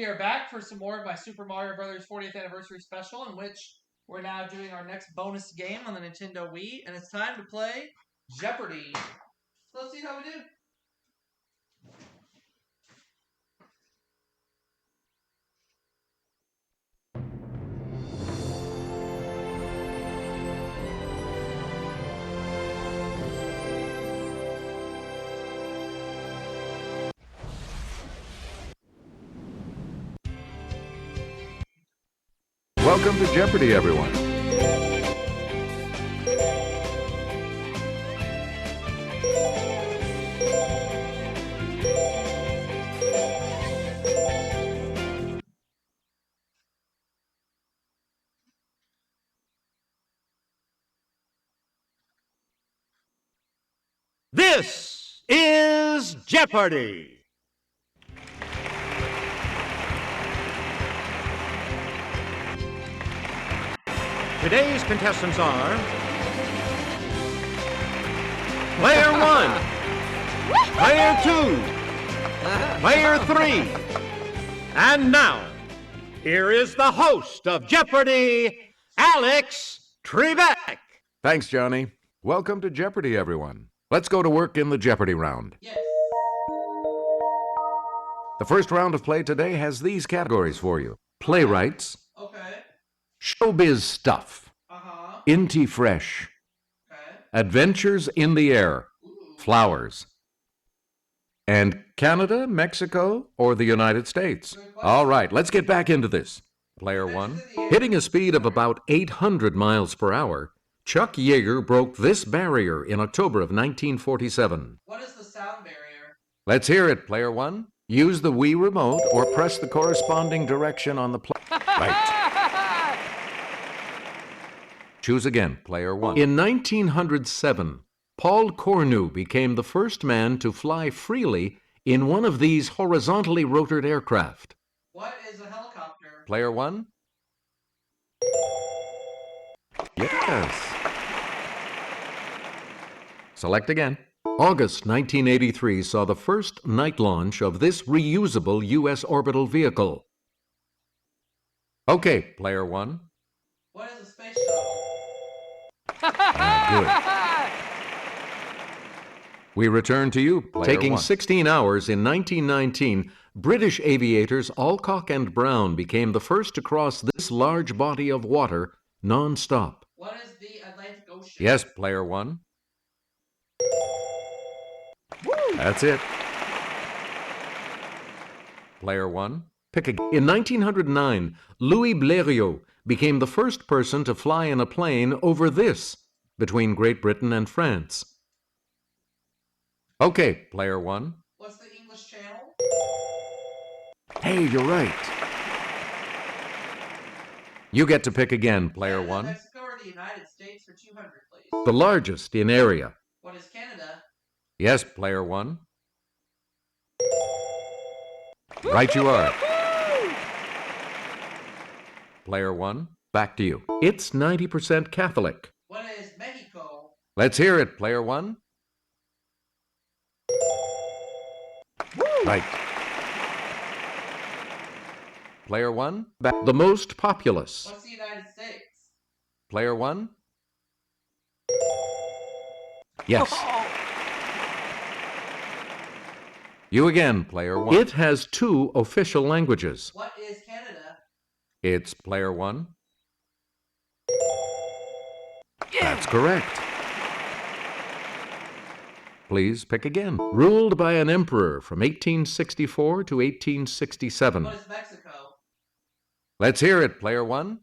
we are back for some more of my Super Mario Brothers 40th anniversary special, in which we're now doing our next bonus game on the Nintendo Wii, and it's time to play Jeopardy. So let's see how we do. Welcome to Jeopardy, everyone. This is Jeopardy! Today's contestants are Player 1, Player 2, Player 3, and now, here is the host of Jeopardy, Alex Trebek. Thanks, Johnny. Welcome to Jeopardy, everyone. Let's go to work in the Jeopardy round. Yes. The first round of play today has these categories for you. Playwrights, Okay. showbiz stuff, Uh-huh. Inty fresh, Okay. adventures in the air, Ooh. flowers, and Canada, Mexico, or the United States. Good question. All right, let's get back into this. Player 1, hitting a speed of about 800 miles per hour, Chuck Yeager broke this barrier in October of 1947. What is the sound barrier? Let's hear it, Player 1. Use the Wii remote or press the corresponding direction on the right. Choose again, Player 1. In 1907, Paul Cornu became the first man to fly freely in one of these horizontally rotored aircraft. What is a helicopter? Player 1? Yes. Select again. August 1983 saw the first night launch of this reusable U.S. orbital vehicle. Okay, Player 1. What is a space shuttle? Good. We return to you, Player Taking 1. 16 hours in 1919, British aviators Alcock and Brown became the first to cross this large body of water non-stop. What is the Atlantic Ocean? Yes, Player 1. That's it. Player 1. Pick again. In 1909, Louis Blériot became the first person to fly in a plane over this, between Great Britain and France. Okay, Player 1. What's the English Channel? Hey, you're right. You get to pick again, Player Canada, 1. Mexico, or the United States for 200, please. The largest in area. What is Canada? Yes, Player 1. Right you are. Player 1, back to you. It's 90% Catholic. What is Mexico? Let's hear it, Player 1. Right. Player 1, back. The most populous. What's the United States? Player 1. Yes. You again, Player 1. It has 2 official languages. What is Canada? It's Player 1. That's correct. Please pick again. Ruled by an emperor from 1864 to 1867. What is Mexico? Let's hear it, Player 1.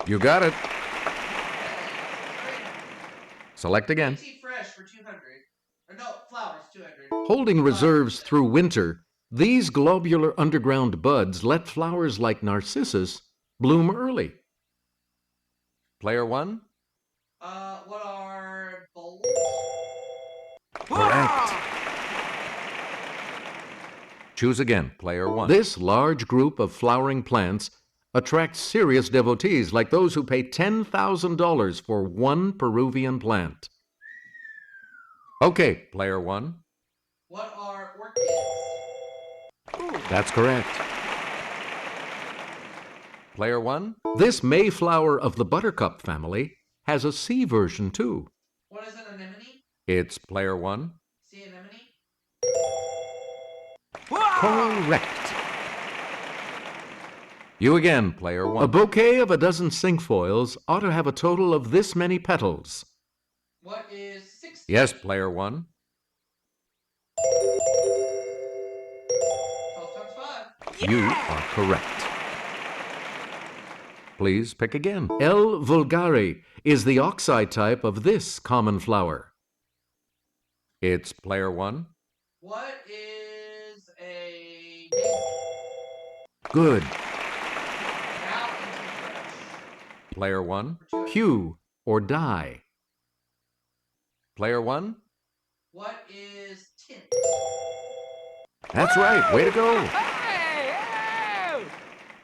You got it. Select again. Tea fresh for 200. Or no, flowers 200. Holding reserves through winter, these globular underground buds let flowers like narcissus bloom early. Player 1. What are bulbs? Correct. Choose again, Player 1. This large group of flowering plants attracts serious devotees like those who pay $10,000 for one Peruvian plant. Okay, Player 1. What are orchids. That's correct. Player 1. This Mayflower of the buttercup family has a sea version too. What is an anemone? It's Player 1. Sea anemone? Correct. You again, Player 1. A bouquet of a dozen cinquefoils ought to have a total of this many petals. What is 60? Yes, Player 1. 12 times 5. You are correct. Please pick again. L. vulgare is the oxide type of this common flower. It's Player 1. What is a daisy? Good. Now into fresh. Player 1. Hue or dye. Player 1. What is tint? That's right. Way to go.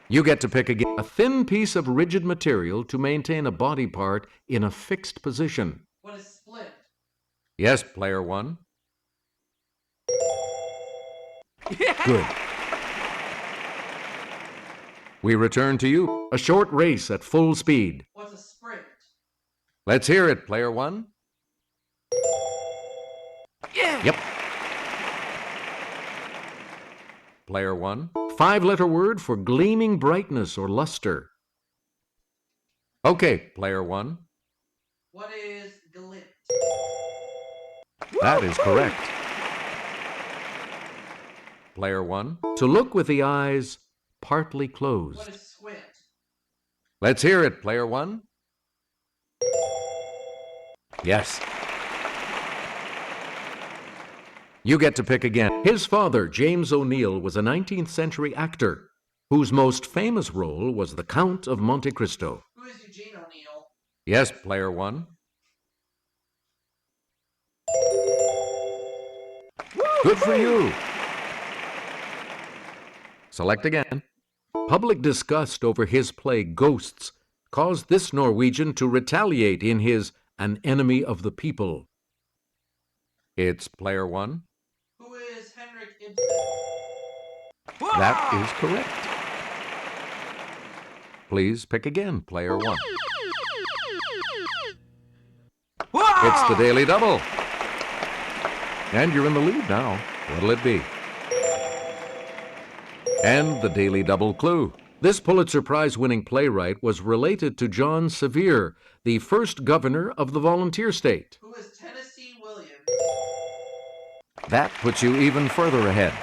You get to pick again. A thin piece of rigid material to maintain a body part in a fixed position. What is splint? Yes, Player 1. Good. We return to you. A short race at full speed. What's a sprint? Let's hear it, Player 1. Yep. Player 1. 5-letter word for gleaming brightness or luster. Okay, Player 1. What is glint? That is correct. Player 1. To look with the eyes partly What closed. is squint? Let's hear it, Player 1. Yes. You get to pick again. His father, James O'Neill, was a 19th century actor whose most famous role was the Count of Monte Cristo. Who is Eugene O'Neill? Yes, Player 1. Good for you. Select again. Public disgust over his play Ghosts caused this Norwegian to retaliate in his An Enemy of the People. It's Player 1. Who is Henrik Ibsen? That is correct. Please pick again, Player 1. It's the Daily Double. And you're in the lead now. What'll it be? And the Daily Double clue. This Pulitzer Prize-winning playwright was related to John Sevier, the first governor of the volunteer state. Who is Tennessee Williams? That puts you even further ahead.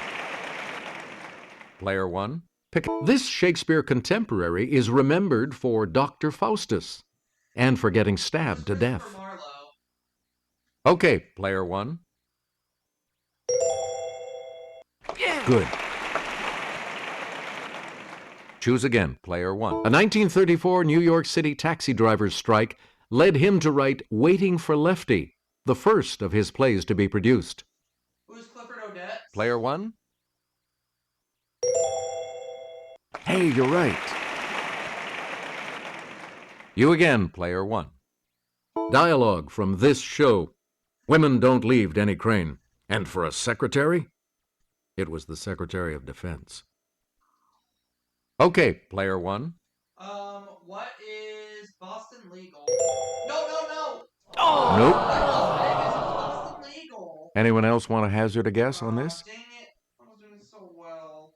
Player 1. Pick. This Shakespeare contemporary is remembered for Dr. Faustus and for getting stabbed to death. Marlowe. Okay, Player 1. Good. Choose again, Player 1. A 1934 New York City taxi driver's strike led him to write Waiting for Lefty, the first of his plays to be produced. Who is Clifford Odette? Player 1. Hey, you're right. You again, Player 1. Dialogue from this show. Women don't leave Denny Crane. And for a secretary? It was the Secretary of Defense. Okay, Player 1. What is Boston Legal? No! Oh! Nope. Boston Legal. Anyone else want to hazard a guess on this? Dang it. I was doing so well.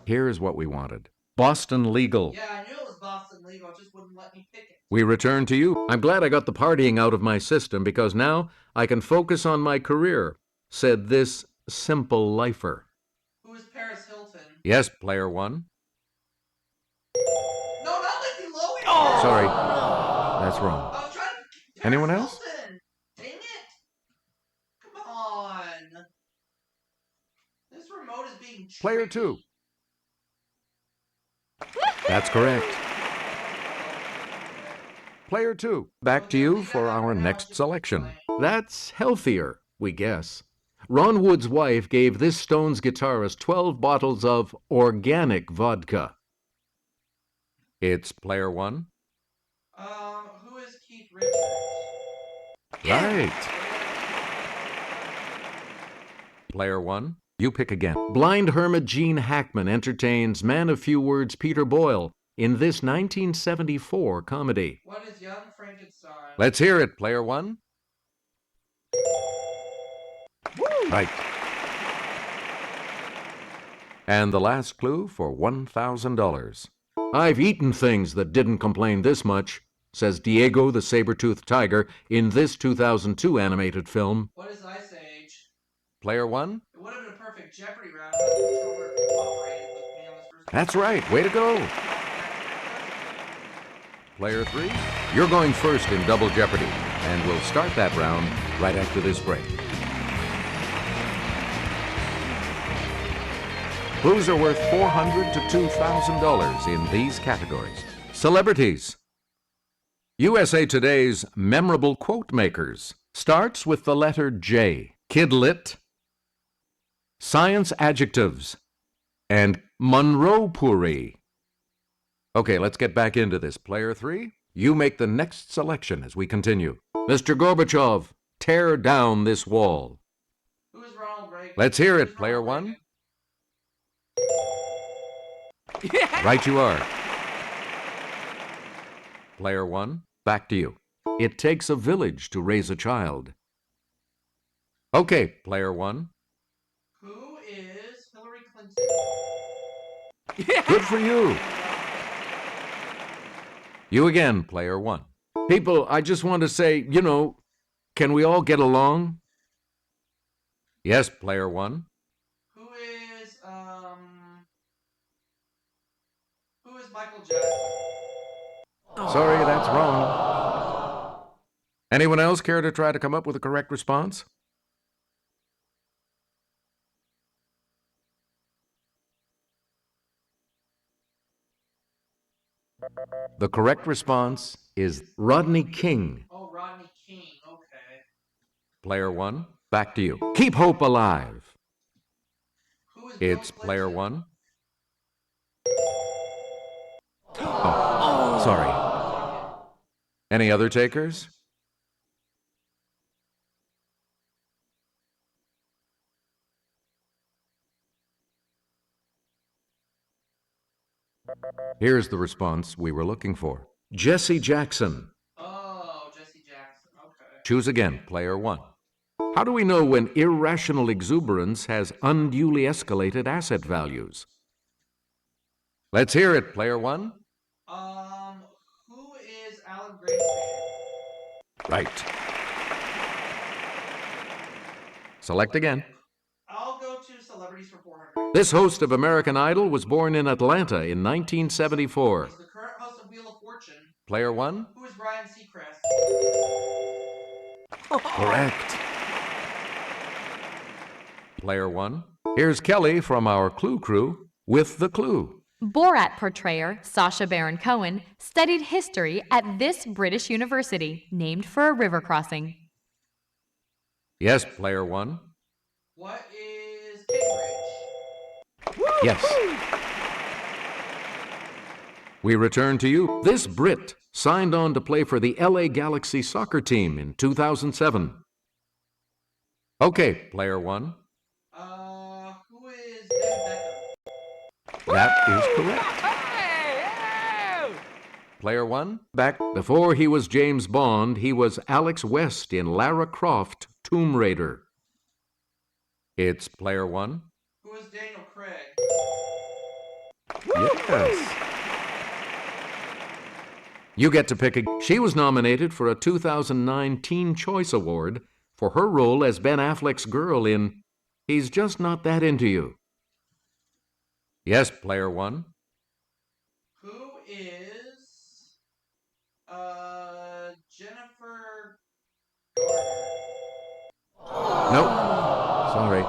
Here's what we wanted. Boston Legal. Yeah, I knew it was Boston Legal. It just wouldn't let me pick it. We return to you. I'm glad I got the partying out of my system because now I can focus on my career, said this simple lifer. Who is Paris Hilton? Yes, Player 1. No, not Lindsay Lohan! Sorry. That's wrong. I was trying to... Paris Anyone else? Hilton. Dang it! Come on! This remote is being tricky. Player 2. That's correct. Player 2. Back to you for our next selection. That's healthier, we guess. Ron Wood's wife gave this Stones guitarist 12 bottles of organic vodka. It's Player 1. Who is Right. Player 1, you pick again. Blind hermit Gene Hackman entertains man of few words Peter Boyle in this 1974 comedy. What is Young Frankenstein? Let's hear it, Player 1. Right. And the last clue for $1,000. I've eaten things that didn't complain this much, says Diego the saber-toothed tiger in this 2002 animated film. What is Ice Age? Player 1? It would have been a perfect Jeopardy round if the controller cooperated with me on this first one. That's right. Way to go. Player 3, you're going first in Double Jeopardy, and we'll start that round right after this break. Clues are worth $400 to $2,000 in these categories. Celebrities. USA Today's memorable quote makers starts with the letter J. Kidlit, science adjectives, and Monroe-puri. Okay, let's get back into this. Player 3, you make the next selection as we continue. Mr. Gorbachev, tear down this wall. Who is Ronald Reagan? Let's hear it, Who's Player Ronald 1. Right you are. Player 1, back to you. It takes a village to raise a child. Okay, Player 1. Who is Hillary Clinton? Good for you. You again, Player 1. People, I just want to say, can we all get along? Yes, Player 1. Who is Michael Jackson? Sorry, that's wrong. Anyone else care to try to come up with a correct response? The correct response is Rodney King. Oh, Rodney King. Okay. Player 1, back to you. Keep hope alive. Who is It's Bill Player Clinton? 1. Oh, sorry. Any other takers? Here's the response we were looking for. Jesse Jackson. Oh, Jesse Jackson. Okay. Choose again, Player 1. How do we know when irrational exuberance has unduly escalated asset values? Let's hear it, Player 1. Who is Alan Greenspan? Right. Select again. I'll go to celebrities for 400. This host of American Idol was born in Atlanta in 1974. Is the current host of Wheel of Fortune? Player 1. Who is Ryan Seacrest? Correct. Player 1. Here's Kelly from our Clue Crew with the clue. Borat portrayer Sacha Baron Cohen studied history at this British university, named for a river crossing. Yes, Player 1. What is Cambridge? Yes. We return to you. This Brit signed on to play for the LA Galaxy soccer team in 2007. Okay, Player 1. Who is David Beckham? That is correct. Player 1, back before he was James Bond, he was Alex West in Lara Croft, Tomb Raider. It's Player 1. Who is Daniel Craig? Yes. You get to pick a... She was nominated for a 2009 Teen Choice Award for her role as Ben Affleck's girl in He's Just Not That Into You. Yes, Player 1. Who is Jennifer Garner? Nope. Sorry.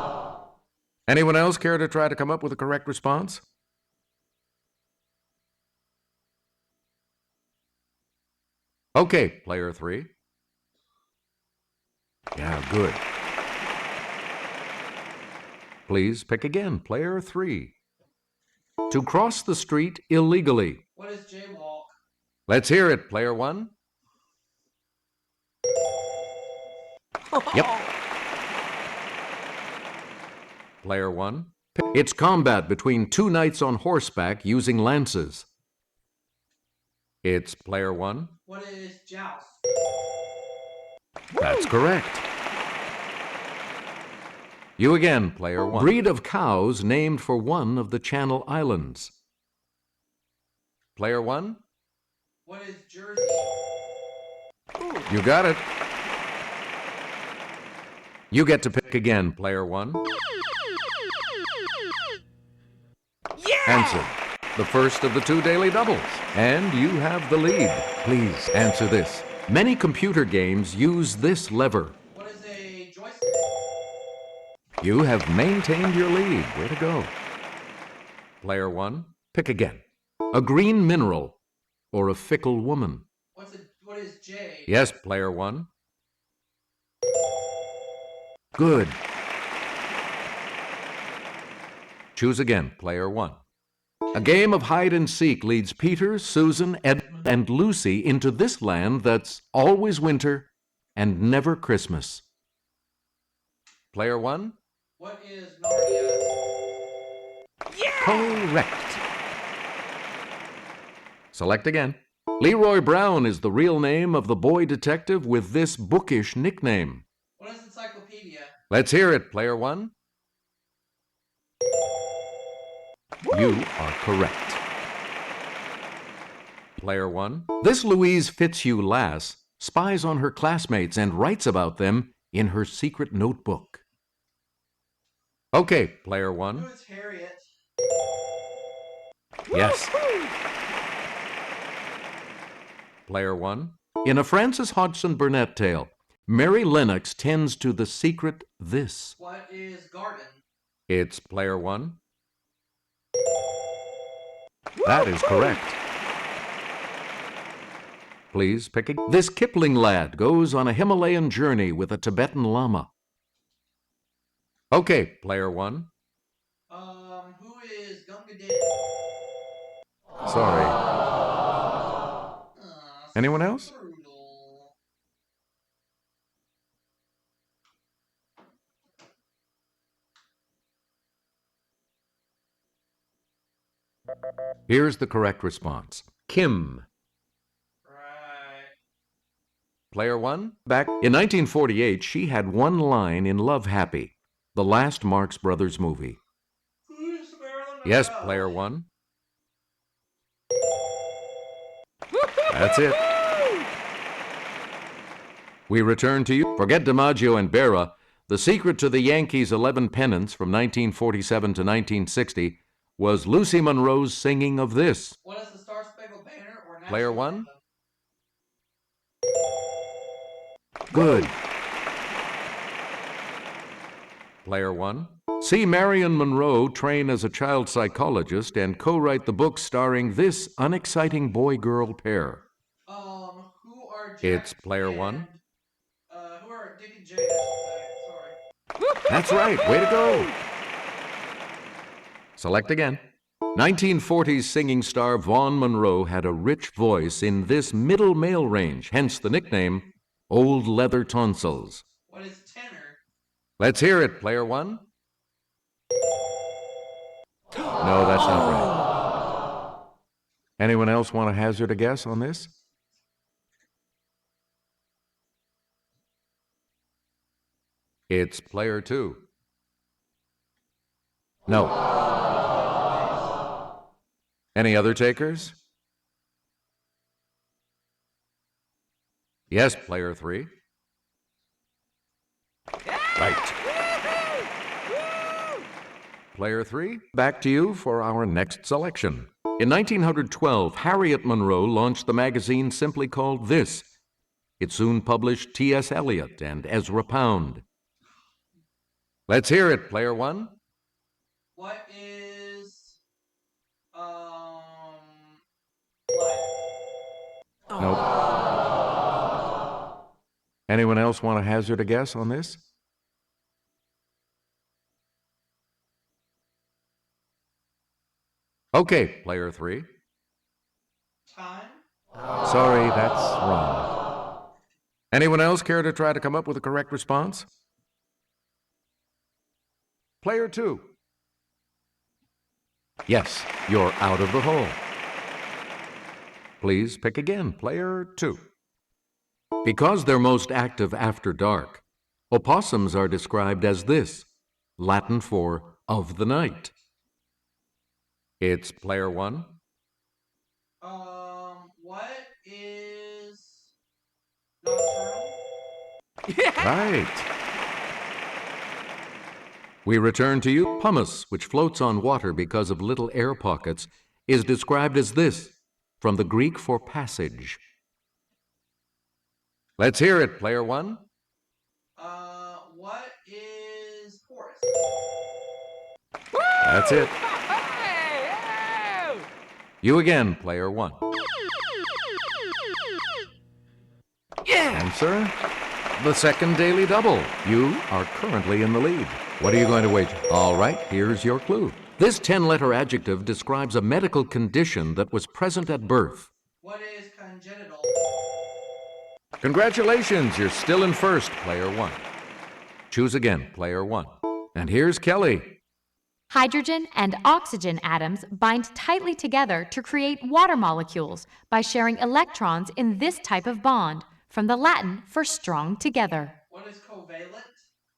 Anyone else care to try to come up with a correct response? Okay, Player 3. Yeah, good. Please pick again, Player 3. To cross the street illegally. What is jaywalk? Let's hear it, Player 1. Yep. Player 1. It's combat between two knights on horseback using lances. It's Player 1. What is joust? That's correct. You again, Player 1. Breed of cows named for one of the Channel Islands. Player 1. What is Jersey? You got it. You get to pick again, Player 1. Yeah! Answer. The first of the two daily doubles. And you have the lead. Please answer this. Many computer games use this lever. What is a joystick? You have maintained your lead. Way to go. Player 1, pick again. A green mineral or a fickle woman. What is J? Yes, Player 1. Good. Choose again, Player 1. A game of hide and seek leads Peter, Susan, Ed, and Lucy into this land that's always winter and never Christmas. Player 1. What is Narnia? Yeah! Correct. Select again. Leroy Brown is the real name of the boy detective with this bookish nickname. What is encyclopedia? Let's hear it, Player 1. You are correct. Player 1. This Louise Fitzhugh lass spies on her classmates and writes about them in her secret notebook. Okay, Player 1. Who is Harriet? Yes. Player 1. In a Francis Hodgson Burnett tale, Mary Lennox tends to the secret this. What is garden? It's Player 1. That is correct. Please pick a... This Kipling lad goes on a Himalayan journey with a Tibetan lama. Okay, Player 1. Who is Gunga Din? Sorry. Anyone else? Brutal. Here's the correct response. Kim. Right. Player 1. Back in 1948, she had one line in Love Happy, the last Marx Brothers movie. Who is Marilyn Monroe? Yes, Player 1. That's it. We return to you. Forget DiMaggio and Berra. The secret to the Yankees' 11 pennants from 1947 to 1960 was Lucy Monroe's singing of this. What is the Star Spangled Banner or National Player 1. Anthem? Good. Player 1. See Marion Monroe train as a child psychologist and co-write the book starring this unexciting boy-girl pair. Who are Jack It's Player and, 1. Who are Dick and Jane, I should say. Sorry. That's right. Way to go. Select again. 1940s singing star Vaughn Monroe had a rich voice in this middle male range, hence the nickname Old Leather Tonsils. What is tenor? Let's hear it, Player 1. No, that's not right. Anyone else want to hazard a guess on this? It's Player 2. No. Any other takers? Yes, Player 3. Right. Player 3, back to you for our next selection. In 1912, Harriet Monroe launched the magazine simply called This. It soon published T.S. Eliot and Ezra Pound. Let's hear it, Player 1. What is life? Nope. Anyone else want to hazard a guess on this? Okay, Player 3. Time? Sorry, that's wrong. Anyone else care to try to come up with a correct response? Player 2. Yes, you're out of the hole. Please pick again, player 2. Because they're most active after dark, opossums are described as this, Latin for of the night. It's player 1. What is nocturnal? Right. We return to you. Pumice, which floats on water because of little air pockets, is described as this, from the Greek for passage. Let's hear it, player 1. What is porous? That's it. You again, player 1. Answer? The second daily double. You are currently in the lead. What are you going to wager? All right, here's your clue. This 10-letter adjective describes a medical condition that was present at birth. What is congenital? Congratulations, you're still in first, player 1. Choose again, player 1. And here's Kelly. Hydrogen and oxygen atoms bind tightly together to create water molecules by sharing electrons in this type of bond, from the Latin for strong together. What is covalent?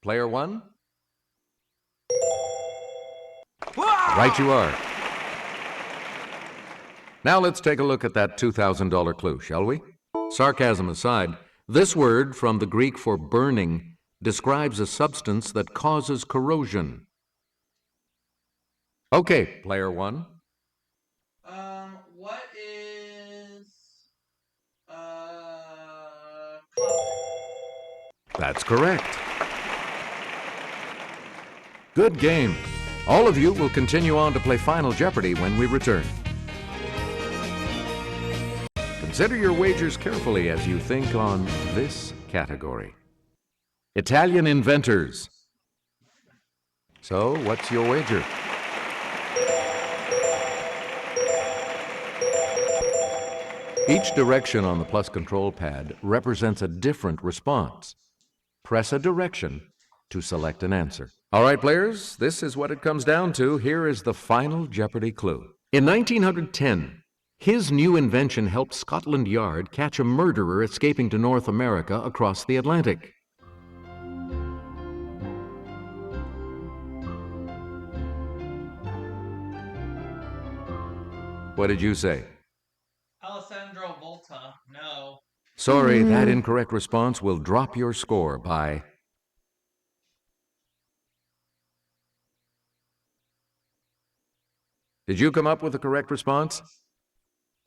Player 1? Right you are. Now let's take a look at that $2,000 clue, shall we? Sarcasm aside, this word from the Greek for burning describes a substance that causes corrosion. Okay, player 1. What is That's correct. Good game. All of you will continue on to play Final Jeopardy when we return. Consider your wagers carefully as you think on this category. Italian inventors. So, what's your wager? Each direction on the plus control pad represents a different response. Press a direction to select an answer. All right, players, this is what it comes down to. Here is the final Jeopardy clue. In 1910, his new invention helped Scotland Yard catch a murderer escaping to North America across the Atlantic. What did you say? Alessandro Volta? No. Sorry, that incorrect response will drop your score by... Did you come up with the correct response?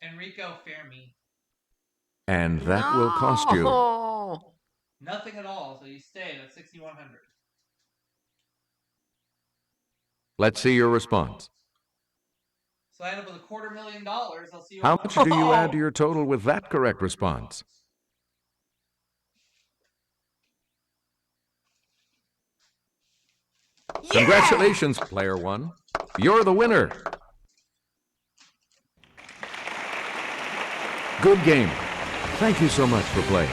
Enrico Fermi. And that will cost you. Nothing at all, so you stay at 6,100. Let's see your response. So I end up with $250,000. I'll see you. How much do you add to your total with that correct response? Yeah! Congratulations, player 1. You're the winner. Good game. Thank you so much for playing.